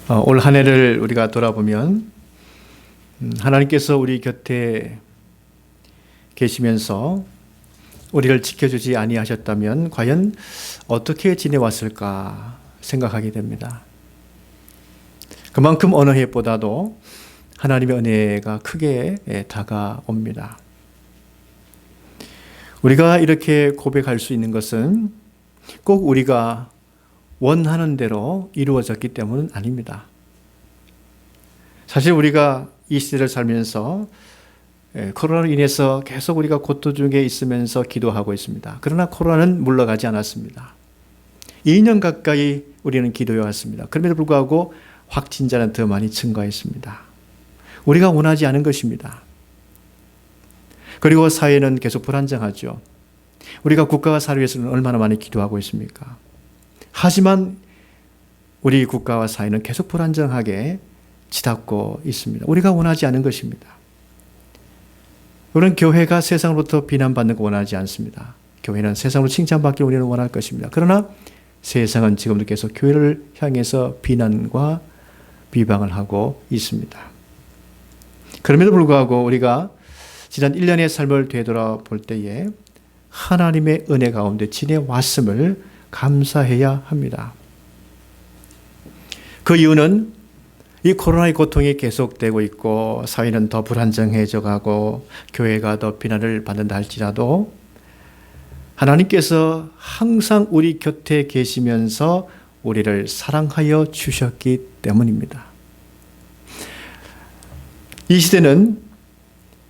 올 한 해를 우리가 돌아보면 하나님께서 우리 곁에 계시면서 우리를 지켜주지 아니하셨다면 과연 어떻게 지내왔을까 생각하게 됩니다. 그만큼 어느 해보다도 하나님의 은혜가 크게 다가옵니다. 우리가 이렇게 고백할 수 있는 것은 꼭 우리가 원하는 대로 이루어졌기 때문은 아닙니다. 사실 우리가 이 시대를 살면서 코로나로 인해서 계속 우리가 고통 중에 있으면서 기도하고 있습니다. 그러나 코로나는 물러가지 않았습니다. 2년 가까이 우리는 기도해왔습니다. 그럼에도 불구하고 확진자는 더 많이 증가했습니다. 우리가 원하지 않은 것입니다. 그리고 사회는 계속 불안정하죠. 우리가 국가와 사회를 위해서는 얼마나 많이 기도하고 있습니까? 하지만 우리 국가와 사회는 계속 불안정하게 치닫고 있습니다. 우리가 원하지 않은 것입니다. 우리는 교회가 세상으로부터 비난받는 거 원하지 않습니다. 교회는 세상으로 칭찬받기를 우리는 원할 것입니다. 그러나 세상은 지금도 계속 교회를 향해서 비난과 비방을 하고 있습니다. 그럼에도 불구하고 우리가 지난 1년의 삶을 되돌아볼 때에 하나님의 은혜 가운데 지내왔음을 감사해야 합니다. 그 이유는 이 코로나의 고통이 계속되고 있고 사회는 더 불안정해져 가고 교회가 더 비난을 받는다 할지라도 하나님께서 항상 우리 곁에 계시면서 우리를 사랑하여 주셨기 때문입니다. 이 시대는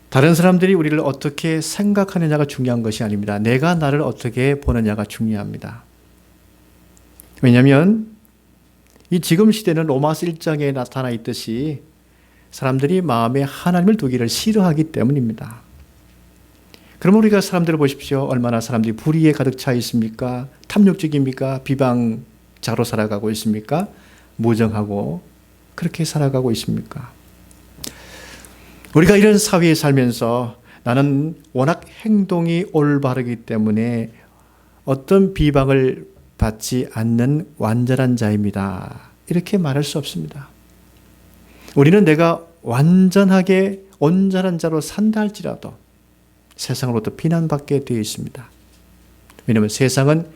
다른 사람들이 우리를 어떻게 생각하느냐가 중요한 것이 아닙니다. 내가 나를 어떻게 보느냐가 중요합니다. 왜냐하면 이 지금 시대는 로마서 1장에 나타나 있듯이 사람들이 마음에 하나님을 두기를 싫어하기 때문입니다. 그럼 우리가 사람들을 보십시오. 얼마나 사람들이 불의에 가득 차 있습니까? 탐욕적입니까? 비방자로 살아가고 있습니까? 무정하고 그렇게 살아가고 있습니까? 우리가 이런 사회에 살면서 나는 워낙 행동이 올바르기 때문에 어떤 비방을 받지 않는 완전한 자입니다. 이렇게 말할 수 없습니다. 우리는 내가 완전하게 온전한 자로 산다 할지라도 세상으로부터 비난받게 되어 있습니다. 왜냐하면 세상은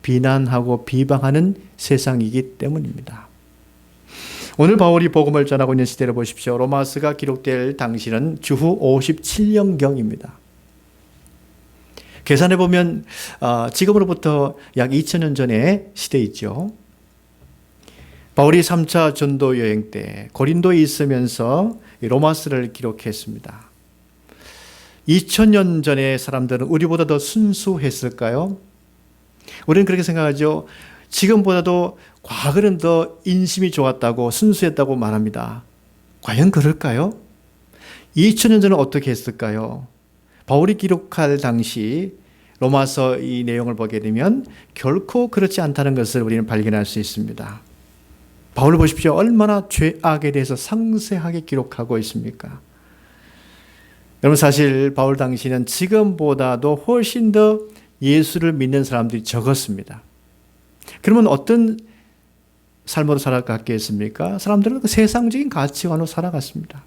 비난하고 비방하는 세상이기 때문입니다. 오늘 바울이 복음을 전하고 있는 시대를 보십시오. 로마서가 기록될 당시는 주후 57년경입니다. 계산해 보면 지금으로부터 약 2000년 전의 시대이죠. 바울이 3차 전도 여행 때 고린도에 있으면서 로마서를 기록했습니다. 2000년 전의 사람들은 우리보다 더 순수했을까요? 우리는 그렇게 생각하죠. 지금보다도 과거는 더 인심이 좋았다고 순수했다고 말합니다. 과연 그럴까요? 2000년 전은 어떻게 했을까요? 바울이 기록할 당시 로마서 이 내용을 보게 되면 결코 그렇지 않다는 것을 우리는 발견할 수 있습니다. 바울을 보십시오. 얼마나 죄악에 대해서 상세하게 기록하고 있습니까? 여러분 사실 바울 당시는 지금보다도 훨씬 더 예수를 믿는 사람들이 적었습니다. 그러면 어떤 삶으로 살아갔겠습니까? 사람들은 그 세상적인 가치관으로 살아갔습니다.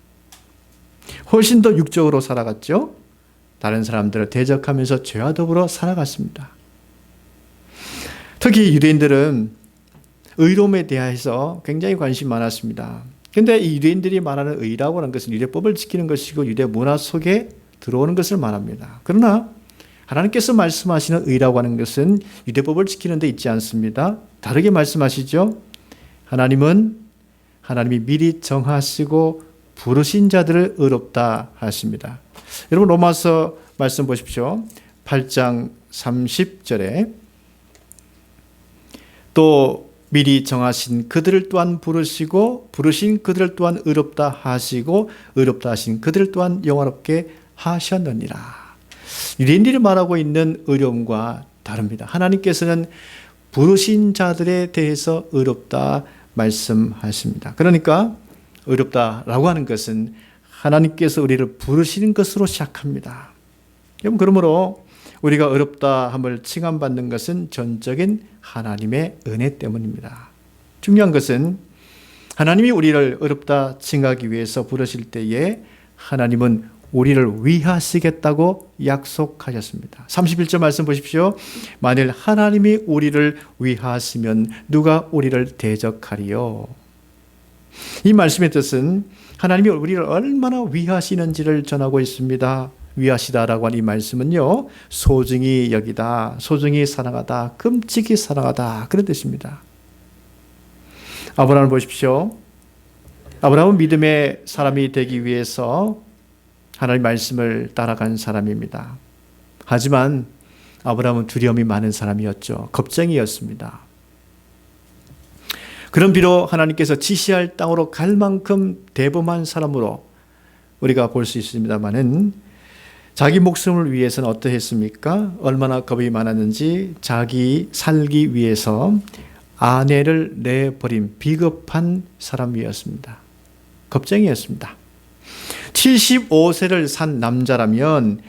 훨씬 더 육적으로 살아갔죠. 다른 사람들을 대적하면서 죄와 더불어 살아갔습니다. 특히 유대인들은 의로움에 대해서 굉장히 관심이 많았습니다. 그런데 이 유대인들이 말하는 의라고 하는 것은 유대법을 지키는 것이고 유대 문화 속에 들어오는 것을 말합니다. 그러나 하나님께서 말씀하시는 의라고 하는 것은 유대법을 지키는 데 있지 않습니다. 다르게 말씀하시죠. 하나님이 미리 정하시고 부르신 자들을 의롭다 하십니다. 여러분 로마서 말씀 보십시오. 8장 30절에 또 미리 정하신 그들을 또한 부르시고 부르신 그들을 또한 의롭다 하시고 의롭다 하신 그들을 또한 영화롭게 하셨느니라. 유대인들이 말하고 있는 의로움과 다릅니다. 하나님께서는 부르신 자들에 대해서 의롭다 말씀하십니다. 그러니까 의롭다라고 하는 것은 하나님께서 우리를 부르시는 것으로 시작합니다. 그러므로 우리가 의롭다 함을 칭함받는 것은 전적인 하나님의 은혜 때문입니다. 중요한 것은 하나님이 우리를 어렵다 칭하기 위해서 부르실 때에 하나님은 우리를 위하시겠다고 약속하셨습니다. 31절 말씀 보십시오. 만일 하나님이 우리를 위하시면 누가 우리를 대적하리요? 이 말씀의 뜻은 하나님이 우리를 얼마나 위하시는지를 전하고 있습니다. 위하시다라고 하는 이 말씀은요, 소중히 여기다, 소중히 사랑하다, 끔찍이 사랑하다, 그런 뜻입니다. 아브라함을 보십시오. 아브라함은 믿음의 사람이 되기 위해서 하나님의 말씀을 따라간 사람입니다. 하지만 아브라함은 두려움이 많은 사람이었죠. 겁쟁이였습니다. 그런 비록 하나님께서 지시할 땅으로 갈 만큼 대범한 사람으로 우리가 볼 수 있습니다만은 자기 목숨을 위해서는 어떠했습니까? 얼마나 겁이 많았는지 자기 살기 위해서 아내를 내버린 비겁한 사람이었습니다. 겁쟁이였습니다. 75세를 산 남자라면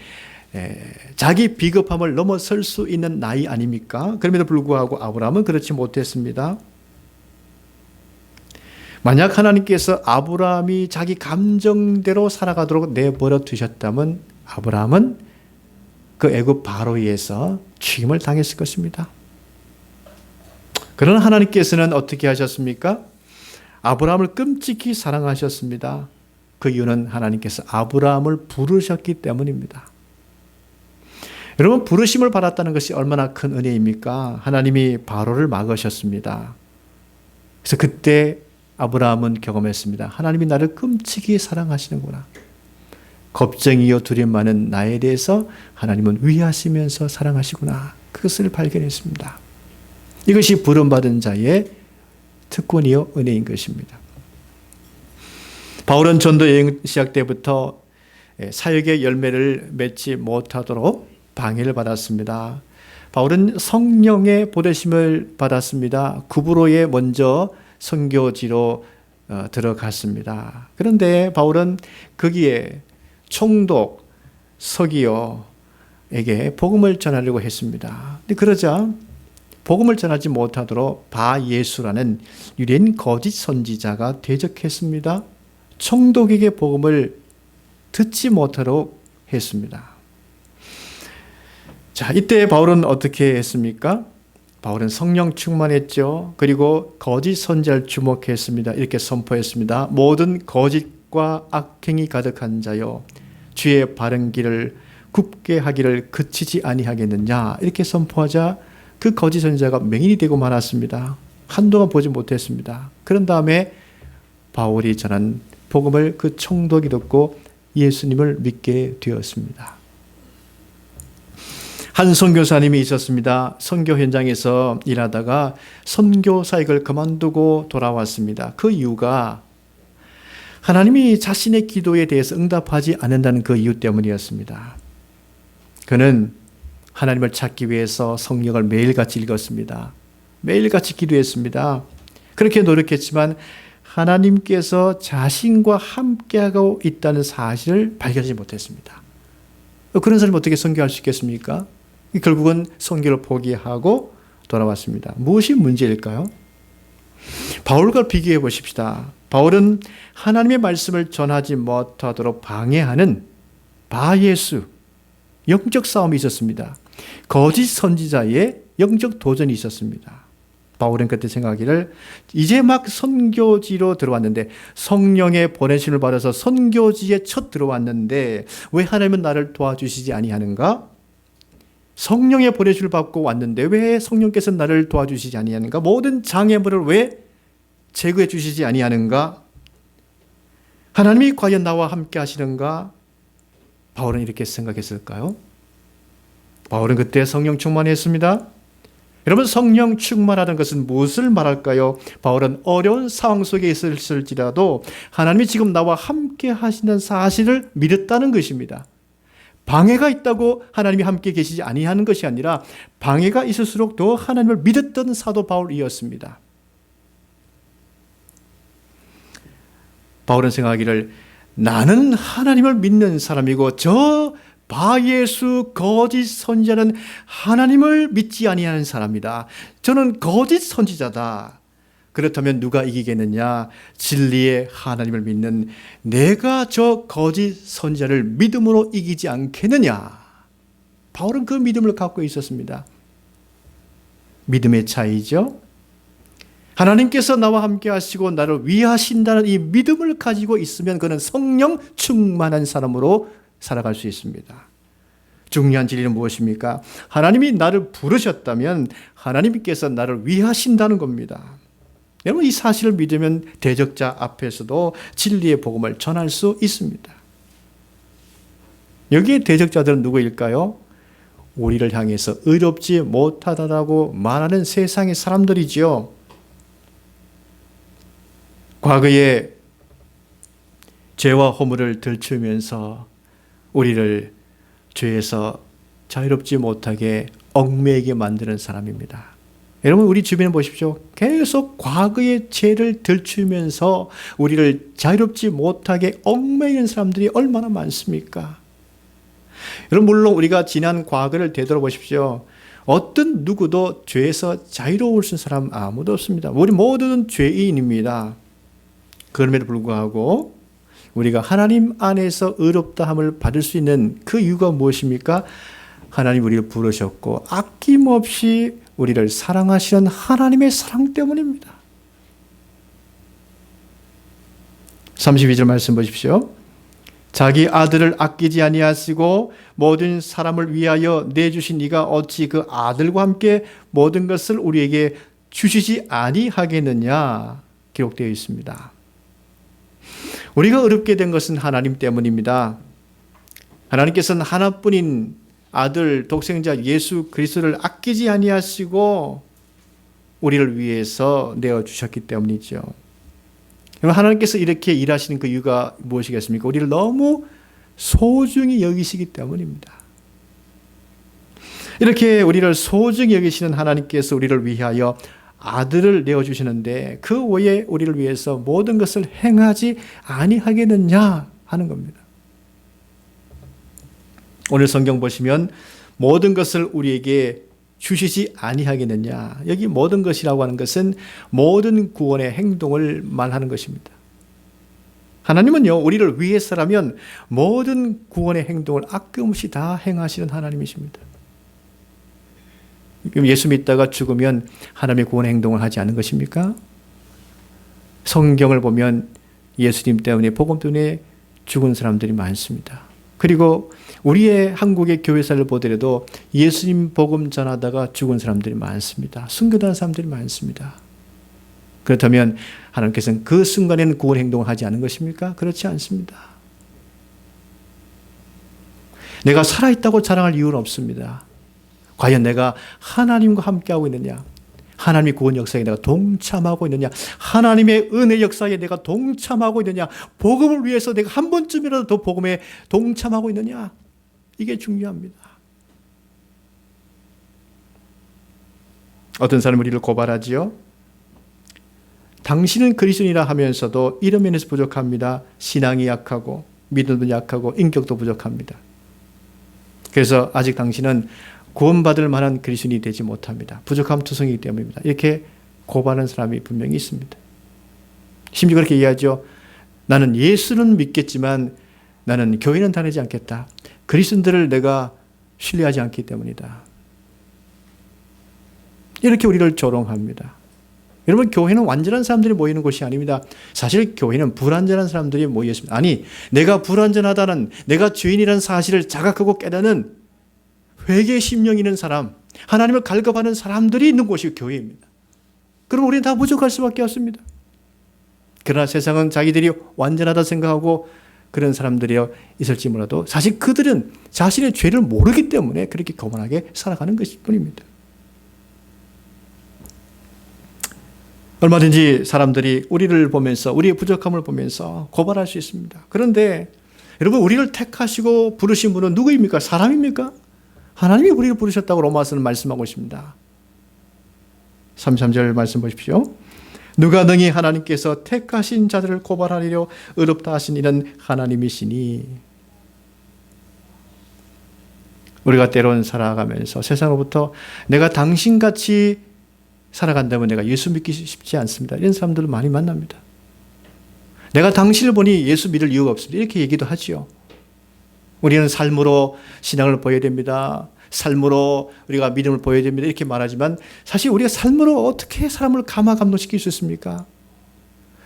자기 비겁함을 넘어설 수 있는 나이 아닙니까? 그럼에도 불구하고 아브라함은 그렇지 못했습니다. 만약 하나님께서 아브라함이 자기 감정대로 살아가도록 내버려 두셨다면 아브라함은 그 애굽 바로에서 죽임을 당했을 것입니다. 그러나 하나님께서는 어떻게 하셨습니까? 아브라함을 끔찍히 사랑하셨습니다. 그 이유는 하나님께서 아브라함을 부르셨기 때문입니다. 여러분, 부르심을 받았다는 것이 얼마나 큰 은혜입니까? 하나님이 바로를 막으셨습니다. 그래서 그때 아브라함은 경험했습니다. 하나님이 나를 끔찍이 사랑하시는구나. 겁쟁이요 두려움 많은 나에 대해서 하나님은 위하시면서 사랑하시구나. 그것을 발견했습니다. 이것이 부름받은 자의 특권이요 은혜인 것입니다. 바울은 전도 여행 시작 때부터 사역의 열매를 맺지 못하도록 방해를 받았습니다. 바울은 성령의 보내심을 받았습니다. 구브로에 먼저 선교지로 들어갔습니다. 그런데 바울은 거기에 총독 서기어에게 복음을 전하려고 했습니다. 근데 그러자 복음을 전하지 못하도록 바예수라는 유대인 거짓 선지자가 대적했습니다. 총독에게 복음을 듣지 못하도록 했습니다. 자, 이때 바울은 어떻게 했습니까? 바울은 성령 충만했죠. 그리고 거짓 선지자를 주목했습니다. 이렇게 선포했습니다. 모든 거짓과 악행이 가득한 자여, 주의 바른 길을 굽게 하기를 그치지 아니하겠느냐. 이렇게 선포하자 그 거짓 선지자가 맹인이 되고 말았습니다. 한동안 보지 못했습니다. 그런 다음에 바울이 전한 복음을 그 총독이 듣고 예수님을 믿게 되었습니다. 한 선교사님이 있었습니다. 선교 현장에서 일하다가 선교 사역을 그만두고 돌아왔습니다. 그 이유가 하나님이 자신의 기도에 대해서 응답하지 않는다는 그 이유 때문이었습니다. 그는 하나님을 찾기 위해서 성경을 매일같이 읽었습니다. 매일같이 기도했습니다. 그렇게 노력했지만 하나님께서 자신과 함께하고 있다는 사실을 발견하지 못했습니다. 그런 사람이 어떻게 선교할 수 있겠습니까? 결국은 선교를 포기하고 돌아왔습니다. 무엇이 문제일까요? 바울과 비교해 보십시다. 바울은 하나님의 말씀을 전하지 못하도록 방해하는 바예수, 영적 싸움이 있었습니다. 거짓 선지자의 영적 도전이 있었습니다. 바울은 그때 생각하기를 이제 막 선교지로 들어왔는데 성령의 보내심을 받아서 선교지에 첫 들어왔는데 왜 하나님은 나를 도와주시지 아니하는가? 성령의 보내심을 받고 왔는데 왜 성령께서 나를 도와주시지 아니하는가? 모든 장애물을 왜 제거해 주시지 아니하는가? 하나님이 과연 나와 함께 하시는가? 바울은 이렇게 생각했을까요? 바울은 그때 성령 충만했습니다. 여러분, 성령 충만하다는 것은 무엇을 말할까요? 바울은 어려운 상황 속에 있을지라도 하나님이 지금 나와 함께 하시는 사실을 믿었다는 것입니다. 방해가 있다고 하나님이 함께 계시지 아니하는 것이 아니라 방해가 있을수록 더 하나님을 믿었던 사도 바울이었습니다. 바울은 생각하기를 나는 하나님을 믿는 사람이고 저 바예수 거짓 선지자는 하나님을 믿지 아니하는 사람이다. 저는 거짓 선지자다. 그렇다면 누가 이기겠느냐? 진리의 하나님을 믿는 내가 저 거짓 선지자를 믿음으로 이기지 않겠느냐? 바울은 그 믿음을 갖고 있었습니다. 믿음의 차이죠. 하나님께서 나와 함께 하시고 나를 위하신다는 이 믿음을 가지고 있으면 그는 성령 충만한 사람으로 살아갈 수 있습니다. 중요한 진리는 무엇입니까? 하나님이 나를 부르셨다면 하나님께서 나를 위하신다는 겁니다. 여러분, 이 사실을 믿으면 대적자 앞에서도 진리의 복음을 전할 수 있습니다. 여기에 대적자들은 누구일까요? 우리를 향해서 의롭지 못하다라고 말하는 세상의 사람들이지요. 과거에 죄와 허물을 들추면서 우리를 죄에서 자유롭지 못하게 얽매이게 만드는 사람입니다. 여러분, 우리 주변에 보십시오. 계속 과거의 죄를 들추면서 우리를 자유롭지 못하게 얽매이는 사람들이 얼마나 많습니까? 여러분, 물론 우리가 지난 과거를 되돌아보십시오. 어떤 누구도 죄에서 자유로울 수 있는 사람 아무도 없습니다. 우리 모두는 죄인입니다. 그럼에도 불구하고 우리가 하나님 안에서 의롭다함을 받을 수 있는 그 이유가 무엇입니까? 하나님 우리를 부르셨고 아낌없이 우리를 사랑하시는 하나님의 사랑 때문입니다. 32절 말씀 보십시오. 자기 아들을 아끼지 아니하시고 모든 사람을 위하여 내주신 이가 어찌 그 아들과 함께 모든 것을 우리에게 주시지 아니하겠느냐 기록되어 있습니다. 우리가 어렵게 된 것은 하나님 때문입니다. 하나님께서는 하나뿐인 아들 독생자 예수 그리스도를 아끼지 아니하시고 우리를 위해서 내어주셨기 때문이죠. 하나님께서 이렇게 일하시는 그 이유가 무엇이겠습니까? 우리를 너무 소중히 여기시기 때문입니다. 이렇게 우리를 소중히 여기시는 하나님께서 우리를 위하여 아들을 내어주시는데 그 외에 우리를 위해서 모든 것을 행하지 아니하겠느냐 하는 겁니다. 오늘 성경 보시면 모든 것을 우리에게 주시지 아니하겠느냐. 여기 모든 것이라고 하는 것은 모든 구원의 행동을 말하는 것입니다. 하나님은요, 우리를 위해서라면 모든 구원의 행동을 아낌없이 다 행하시는 하나님이십니다. 예수 믿다가 죽으면 하나님의 구원의 행동을 하지 않는 것입니까? 성경을 보면 예수님 때문에, 복음 때문에 죽은 사람들이 많습니다. 그리고 우리의 한국의 교회사를 보더라도 예수님 복음 전하다가 죽은 사람들이 많습니다. 순교한 사람들이 많습니다. 그렇다면 하나님께서는 그 순간에는 구원 행동을 하지 않은 것입니까? 그렇지 않습니다. 내가 살아있다고 자랑할 이유는 없습니다. 과연 내가 하나님과 함께하고 있느냐? 하나님의 구원 역사에 내가 동참하고 있느냐? 하나님의 은혜 역사에 내가 동참하고 있느냐? 복음을 위해서 내가 한 번쯤이라도 더 복음에 동참하고 있느냐? 이게 중요합니다. 어떤 사람이 우리를 고발하지요? 당신은 그리스도인이라 하면서도 이런 면에서 부족합니다. 신앙이 약하고 믿음도 약하고 인격도 부족합니다. 그래서 아직 당신은 구원받을 만한 그리스도인이 되지 못합니다. 부족함 투성이기 때문입니다. 이렇게 고발하는 사람이 분명히 있습니다. 심지어 그렇게 이야기하죠. 나는 예수는 믿겠지만 나는 교회는 다니지 않겠다. 그리스도인들을 내가 신뢰하지 않기 때문이다. 이렇게 우리를 조롱합니다. 여러분, 교회는 완전한 사람들이 모이는 곳이 아닙니다. 사실 교회는 불완전한 사람들이 모여 있습니다. 아니, 내가 불완전하다는, 내가 죄인이라는 사실을 자각하고 깨닫는 회개 심령이 있는 사람, 하나님을 갈급하는 사람들이 있는 곳이 교회입니다. 그럼 우리는 다 부족할 수밖에 없습니다. 그러나 세상은 자기들이 완전하다 생각하고 그런 사람들이 있을지 몰라도 사실 그들은 자신의 죄를 모르기 때문에 그렇게 거만하게 살아가는 것일 뿐입니다. 얼마든지 사람들이 우리를 보면서, 우리의 부족함을 보면서 고발할 수 있습니다. 그런데 여러분, 우리를 택하시고 부르신 분은 누구입니까? 사람입니까? 하나님이 우리를 부르셨다고 로마서는 말씀하고 있습니다. 33절 말씀 보십시오. 누가 능히 하나님께서 택하신 자들을 고발하리려 의롭다 하신 이는 하나님이시니. 우리가 때론 살아가면서 세상으로부터 내가 당신같이 살아간다면 내가 예수 믿기 쉽지 않습니다. 이런 사람들을 많이 만납니다. 내가 당신을 보니 예수 믿을 이유가 없습니다. 이렇게 얘기도 하지요. 우리는 삶으로 신앙을 보여야 됩니다. 삶으로 우리가 믿음을 보여야 됩니다. 이렇게 말하지만 사실 우리가 삶으로 어떻게 사람을 감화감동시킬 수 있습니까?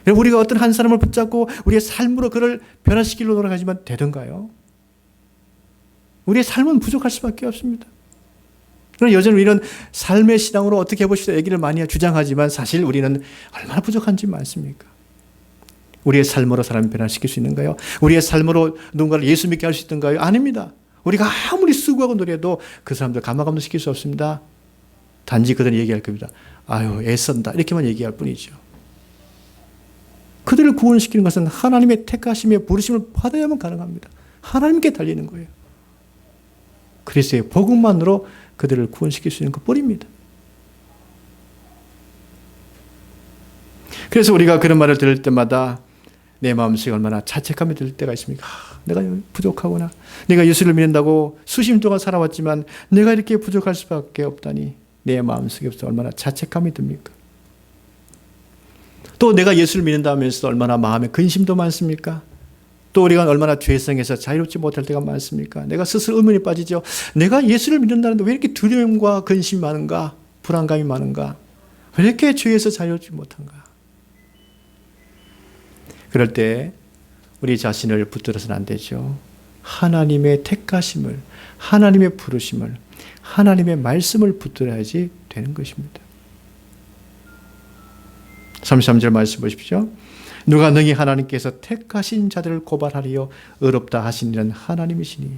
우리가 어떤 한 사람을 붙잡고 우리의 삶으로 그를 변화시키려고 노력하지만 되던가요? 우리의 삶은 부족할 수밖에 없습니다. 그럼 여전히 우리는 삶의 신앙으로 어떻게 해보시다 얘기를 많이 주장하지만 사실 우리는 얼마나 부족한지 많습니까? 우리의 삶으로 사람을 변화시킬 수 있는가요? 우리의 삶으로 누군가를 예수 믿게 할 수 있던가요? 아닙니다. 우리가 아무리 수고하고 노력해도 그 사람들 감화감동시킬 수 없습니다. 단지 그들은 얘기할 겁니다. 아유, 애쓴다. 이렇게만 얘기할 뿐이죠. 그들을 구원시키는 것은 하나님의 택하심의 부르심을 받아야만 가능합니다. 하나님께 달리는 거예요. 그리스도의 복음만으로 그들을 구원시킬 수 있는 것뿐입니다. 그래서 우리가 그런 말을 들을 때마다 내 마음속에 얼마나 자책감이 들 때가 있습니까? 내가 부족하구나. 내가 예수를 믿는다고 수십 년 동안 살아왔지만 내가 이렇게 부족할 수밖에 없다니 내 마음속에 얼마나 자책감이 듭니까? 또 내가 예수를 믿는다 하면서 얼마나 마음에 근심도 많습니까? 또 우리가 얼마나 죄성에서 자유롭지 못할 때가 많습니까? 내가 스스로 의문에 빠지죠. 내가 예수를 믿는다는데 왜 이렇게 두려움과 근심이 많은가? 불안감이 많은가? 왜 이렇게 죄에서 자유롭지 못한가? 그럴 때 우리 자신을 붙들어서는 안 되죠. 하나님의 택하심을, 하나님의 부르심을, 하나님의 말씀을 붙들어야지 되는 것입니다. 33절 말씀 보십시오. 누가 능히 하나님께서 택하신 자들을 고발하리요 의롭다 하시니는 하나님이시니.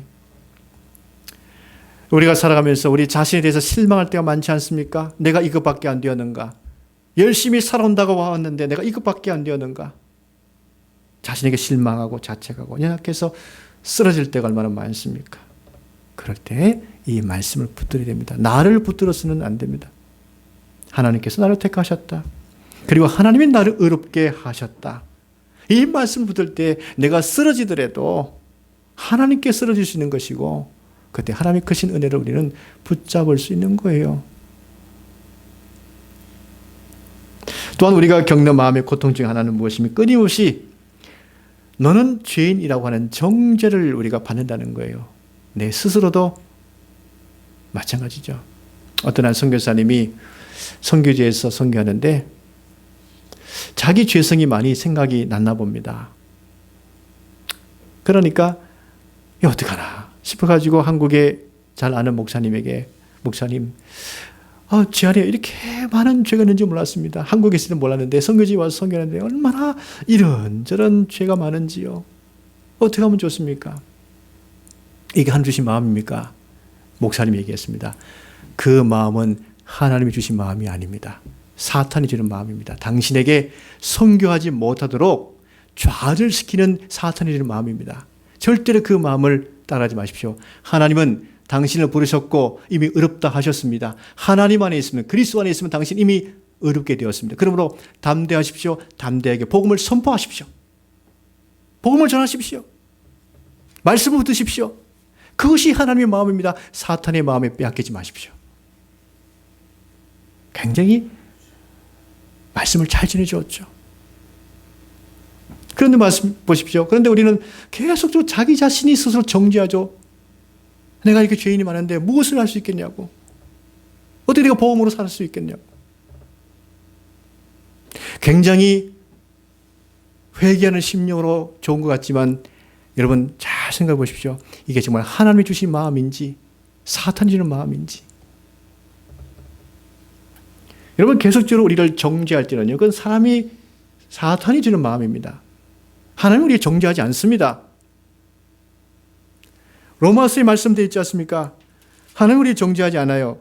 우리가 살아가면서 우리 자신에 대해서 실망할 때가 많지 않습니까? 내가 이것밖에 안 되었는가? 열심히 살아온다고 왔는데 내가 이것밖에 안 되었는가? 자신에게 실망하고 자책하고 연약해서 쓰러질 때가 얼마나 많습니까? 그럴 때 이 말씀을 붙들어야 됩니다. 나를 붙들어서는 안 됩니다. 하나님께서 나를 택하셨다. 그리고 하나님이 나를 의롭게 하셨다. 이 말씀을 붙들 때 내가 쓰러지더라도 하나님께 쓰러질 수 있는 것이고 그때 하나님의 크신 은혜를 우리는 붙잡을 수 있는 거예요. 또한 우리가 겪는 마음의 고통 중 하나는 무엇이면 끊임없이 너는 죄인이라고 하는 정죄를 우리가 받는다는 거예요. 내 스스로도 마찬가지죠. 어떤 한 선교사님이 선교지에서 선교하는데 자기 죄성이 많이 생각이 났나 봅니다. 그러니까 어떡하나 싶어가지고 한국에 잘 아는 목사님에게 목사님 제 안에 이렇게 많은 죄가 있는지 몰랐습니다. 한국에 있을 때 몰랐는데 선교지에 와서 선교하는데 얼마나 이런저런 죄가 많은지요. 어떻게 하면 좋습니까? 이게 하나님 주신 마음입니까? 목사님이 얘기했습니다. 그 마음은 하나님이 주신 마음이 아닙니다. 사탄이 주는 마음입니다. 당신에게 선교하지 못하도록 좌절시키는 사탄이 주는 마음입니다. 절대로 그 마음을 따라하지 마십시오. 하나님은 당신을 부르셨고 이미 의롭다 하셨습니다. 하나님 안에 있으면 그리스도 안에 있으면 당신 이미 의롭게 되었습니다. 그러므로 담대하십시오. 담대하게 복음을 선포하십시오. 복음을 전하십시오. 말씀을 붙드십시오. 그것이 하나님의 마음입니다. 사탄의 마음에 빼앗기지 마십시오. 굉장히 말씀을 잘 전해주었죠. 그런데 말씀 보십시오. 그런데 우리는 계속적으로 자기 자신이 스스로 정죄하죠. 내가 이렇게 죄인이 많은데 무엇을 할 수 있겠냐고. 어떻게 내가 보험으로 살 수 있겠냐고. 굉장히 회개하는 심령으로 좋은 것 같지만 여러분 잘 생각해 보십시오. 이게 정말 하나님이 주신 마음인지 사탄이 주는 마음인지. 여러분 계속적으로 우리를 정죄할 때는요. 그건 사탄이 주는 마음입니다. 하나님은 우리를 정죄하지 않습니다. 로마서에 말씀되어 있지 않습니까? 하나님은 우리를 정죄하지 않아요.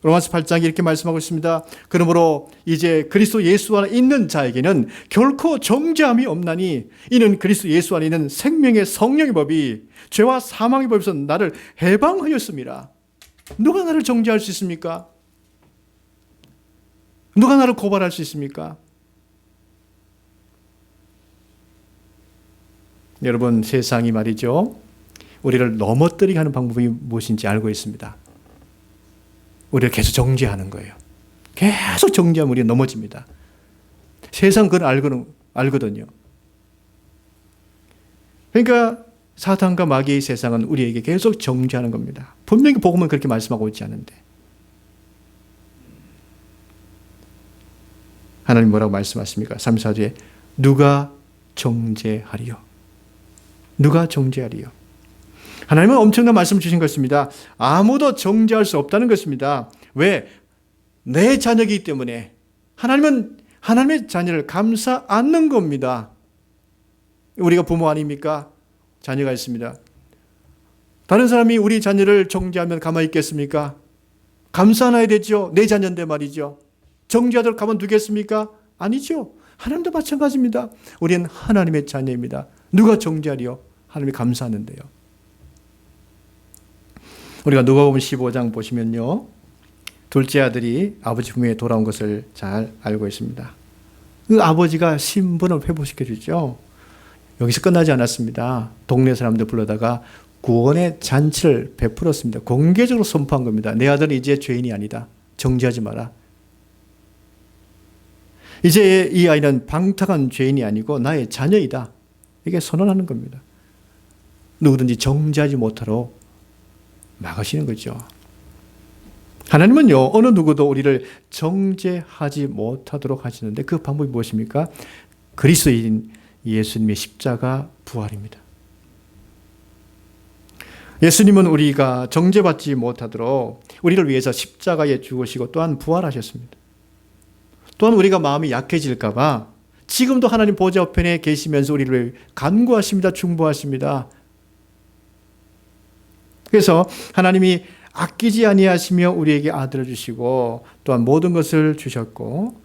로마서 8장에 이렇게 말씀하고 있습니다. 그러므로 이제 그리스도 예수 안에 있는 자에게는 결코 정죄함이 없나니 이는 그리스도 예수 안에 있는 생명의 성령의 법이 죄와 사망의 법에서 나를 해방하였습니다. 누가 나를 정죄할 수 있습니까? 누가 나를 고발할 수 있습니까? 여러분 세상이 말이죠. 우리를 넘어뜨리게 하는 방법이 무엇인지 알고 있습니다. 우리를 계속 정죄하는 거예요. 계속 정죄하면 우리가 넘어집니다. 세상 그걸 알거든요. 그러니까 사탄과 마귀의 세상은 우리에게 계속 정죄하는 겁니다. 분명히 복음은 그렇게 말씀하고 있지 않은데. 하나님 뭐라고 말씀하십니까? 34절에 누가 정죄하리요? 누가 정죄하리요? 하나님은 엄청난 말씀을 주신 것입니다. 아무도 정죄할 수 없다는 것입니다. 왜? 내 자녀이기 때문에. 하나님은 하나님의 자녀를 감싸 안는 겁니다. 우리가 부모 아닙니까? 자녀가 있습니다. 다른 사람이 우리 자녀를 정죄하면 가만히 있겠습니까? 감싸 안아야 되죠. 내 자녀인데 말이죠. 정죄하도록 가만두겠습니까? 아니죠. 하나님도 마찬가지입니다. 우리는 하나님의 자녀입니다. 누가 정죄하리요? 하나님이 감사하는데요. 우리가 누가복음 15장 보시면요. 둘째 아들이 아버지 품에 돌아온 것을 잘 알고 있습니다. 그 아버지가 신분을 회복시켜 주죠. 여기서 끝나지 않았습니다. 동네 사람들 불러다가 구원의 잔치를 베풀었습니다. 공개적으로 선포한 겁니다. 내 아들은 이제 죄인이 아니다. 정죄하지 마라. 이제 이 아이는 방탕한 죄인이 아니고 나의 자녀이다. 이게 선언하는 겁니다. 누구든지 정죄하지 못하도록 막으시는 거죠. 하나님은요, 어느 누구도 우리를 정죄하지 못하도록 하시는데 그 방법이 무엇입니까? 그리스도인 예수님의 십자가 부활입니다. 예수님은 우리가 정죄받지 못하도록 우리를 위해서 십자가에 죽으시고 또한 부활하셨습니다. 또한 우리가 마음이 약해질까 봐 지금도 하나님 보좌 우편에 계시면서 우리를 간구하십니다. 중보하십니다. 그래서 하나님이 아끼지 아니하시며 우리에게 아들을 주시고 또한 모든 것을 주셨고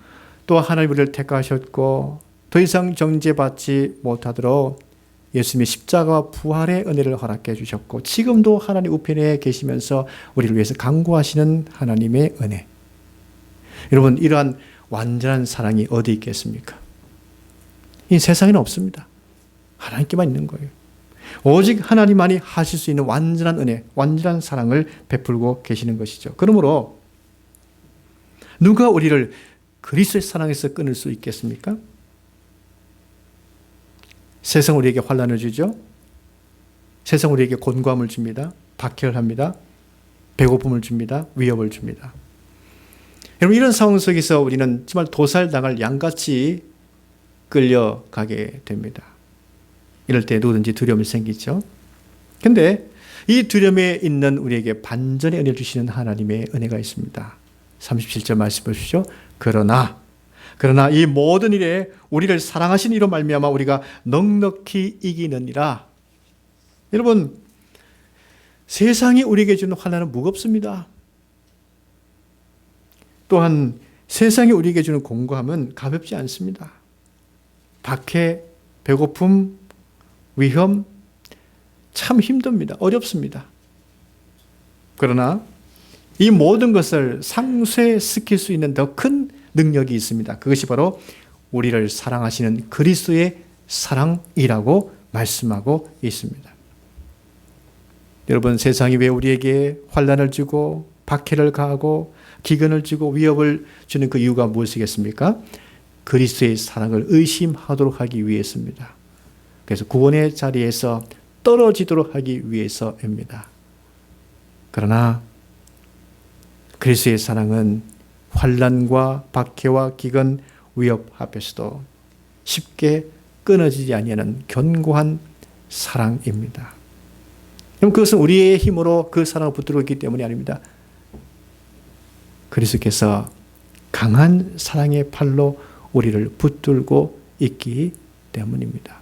또 하나님 우리를 택하셨고 더 이상 정죄받지 못하도록 예수님의 십자가 부활의 은혜를 허락해 주셨고 지금도 하나님 우편에 계시면서 우리를 위해서 간구하시는 하나님의 은혜. 여러분, 이러한 완전한 사랑이 어디 있겠습니까? 이 세상에는 없습니다. 하나님께만 있는 거예요. 오직 하나님만이 하실 수 있는 완전한 은혜, 완전한 사랑을 베풀고 계시는 것이죠. 그러므로 누가 우리를 그리스도의 사랑에서 끊을 수 있겠습니까? 세상 우리에게 환난을 주죠. 세상 우리에게 곤고함을 줍니다. 박해를 합니다. 배고픔을 줍니다. 위협을 줍니다. 여러분, 이런 상황 속에서 우리는 정말 도살당할 양같이 끌려가게 됩니다. 이럴 때 누구든지 두려움이 생기죠. 그런데 이 두려움에 있는 우리에게 반전의 은혜를 주시는 하나님의 은혜가 있습니다. 37절 말씀 보십시오. 그러나 이 모든 일에 우리를 사랑하신 이로 말미암아 우리가 넉넉히 이기느니라. 여러분, 세상이 우리에게 주는 환난은 무겁습니다. 또한 세상이 우리에게 주는 공고함은 가볍지 않습니다. 박해, 배고픔, 위험, 참 힘듭니다. 어렵습니다. 그러나 이 모든 것을 상쇄시킬 수 있는 더 큰 능력이 있습니다. 그것이 바로 우리를 사랑하시는 그리스도의 사랑이라고 말씀하고 있습니다. 여러분, 세상이 왜 우리에게 환난을 주고 박해를 가하고 기근을 주고 위협을 주는 그 이유가 무엇이겠습니까? 그리스도의 사랑을 의심하도록 하기 위해서입니다. 그래서 구원의 자리에서 떨어지도록 하기 위해서입니다. 그러나 그리스도의 사랑은 환난과 박해와 기근, 위협 앞에서도 쉽게 끊어지지 아니하는 견고한 사랑입니다. 그럼 그것은 우리의 힘으로 그 사랑을 붙들고 있기 때문이 아닙니다. 그리스도께서 강한 사랑의 팔로 우리를 붙들고 있기 때문입니다.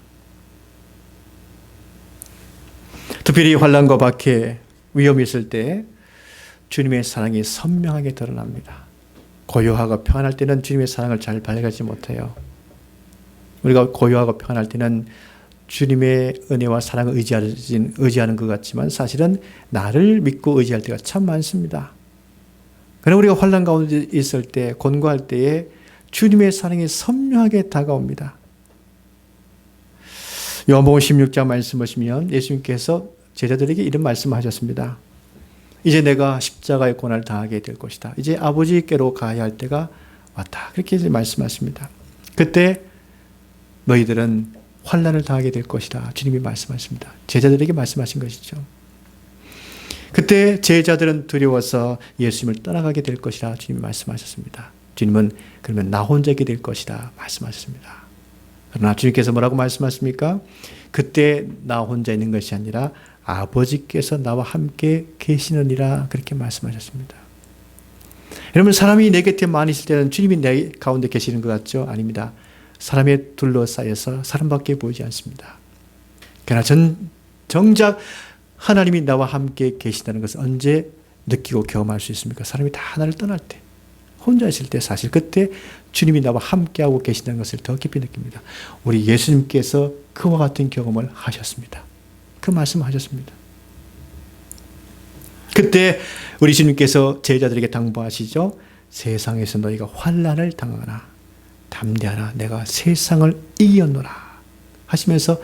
특별히 환난과 박해, 위험이 있을 때 주님의 사랑이 선명하게 드러납니다. 고요하고 평안할 때는 주님의 사랑을 잘 발견하지 못해요. 우리가 고요하고 평안할 때는 주님의 은혜와 사랑을 의지하는 것 같지만 사실은 나를 믿고 의지할 때가 참 많습니다. 그러나 우리가 환난 가운데 있을 때, 곤고할 때에 주님의 사랑이 선명하게 다가옵니다. 요한복음 16장 말씀 보시면 예수님께서 제자들에게 이런 말씀을 하셨습니다. 이제 내가 십자가의 고난을 당하게 될 것이다. 이제 아버지께로 가야 할 때가 왔다. 그렇게 이제 말씀하십니다. 그때 너희들은 환난을 당하게 될 것이다. 주님이 말씀하십니다. 제자들에게 말씀하신 것이죠. 그때 제자들은 두려워서 예수님을 떠나가게 될 것이라 주님이 말씀하셨습니다. 주님은 그러면 나 혼자게 될 것이다 말씀하셨습니다. 그러나 주님께서 뭐라고 말씀하십니까? 그때 나 혼자 있는 것이 아니라 아버지께서 나와 함께 계시느니라 그렇게 말씀하셨습니다. 여러분, 사람이 내 곁에 많이 있을 때는 주님이 내 가운데 계시는 것 같죠? 아닙니다. 사람에 둘러싸여서 사람밖에 보이지 않습니다. 그러나 정작 하나님이 나와 함께 계시다는 것을 언제 느끼고 경험할 수 있습니까? 사람이 다 하나를 떠날 때, 혼자 있을 때, 사실 그때 주님이 나와 함께하고 계신다는 것을 더 깊이 느낍니다. 우리 예수님께서 그와 같은 경험을 하셨습니다. 그 말씀을 하셨습니다. 그때 우리 주님께서 제자들에게 당부하시죠. 세상에서 너희가 환난을 당하나 담대하라, 내가 세상을 이겼노라 하시면서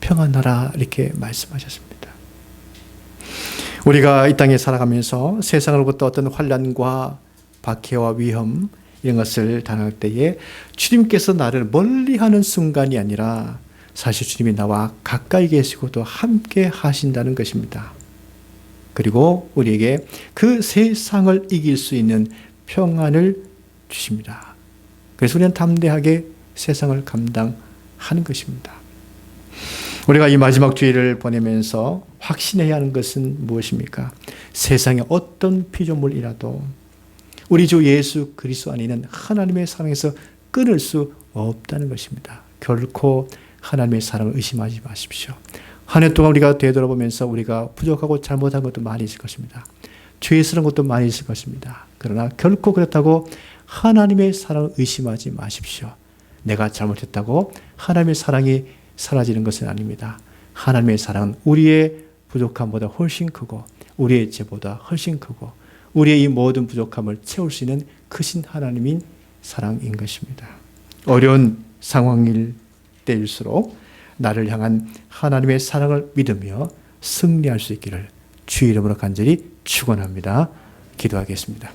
평안하라 이렇게 말씀하셨습니다. 우리가 이 땅에 살아가면서 세상으로부터 어떤 환난과 박해와 위험 이런 것을 당할 때에 주님께서 나를 멀리하는 순간이 아니라 사실 주님이 나와 가까이 계시고도 함께 하신다는 것입니다. 그리고 우리에게 그 세상을 이길 수 있는 평안을 주십니다. 그래서 우리는 담대하게 세상을 감당하는 것입니다. 우리가 이 마지막 주일을 보내면서 확신해야 하는 것은 무엇입니까? 세상의 어떤 피조물이라도 우리 주 예수 그리스도 안에는 하나님의 사랑에서 끊을 수 없다는 것입니다. 결코 하나님의 사랑을 의심하지 마십시오. 한 해 동안 우리가 되돌아보면서 우리가 부족하고 잘못한 것도 많이 있을 것입니다. 죄스러운 것도 많이 있을 것입니다. 그러나 결코 그렇다고 하나님의 사랑을 의심하지 마십시오. 내가 잘못했다고 하나님의 사랑이 사라지는 것은 아닙니다. 하나님의 사랑은 우리의 부족함보다 훨씬 크고 우리의 죄보다 훨씬 크고 우리의 이 모든 부족함을 채울 수 있는 크신 하나님인 사랑인 것입니다. 어려운 상황일 때일수록 나를 향한 하나님의 사랑을 믿으며 승리할 수 있기를 주의 이름으로 간절히 축원합니다. 기도하겠습니다.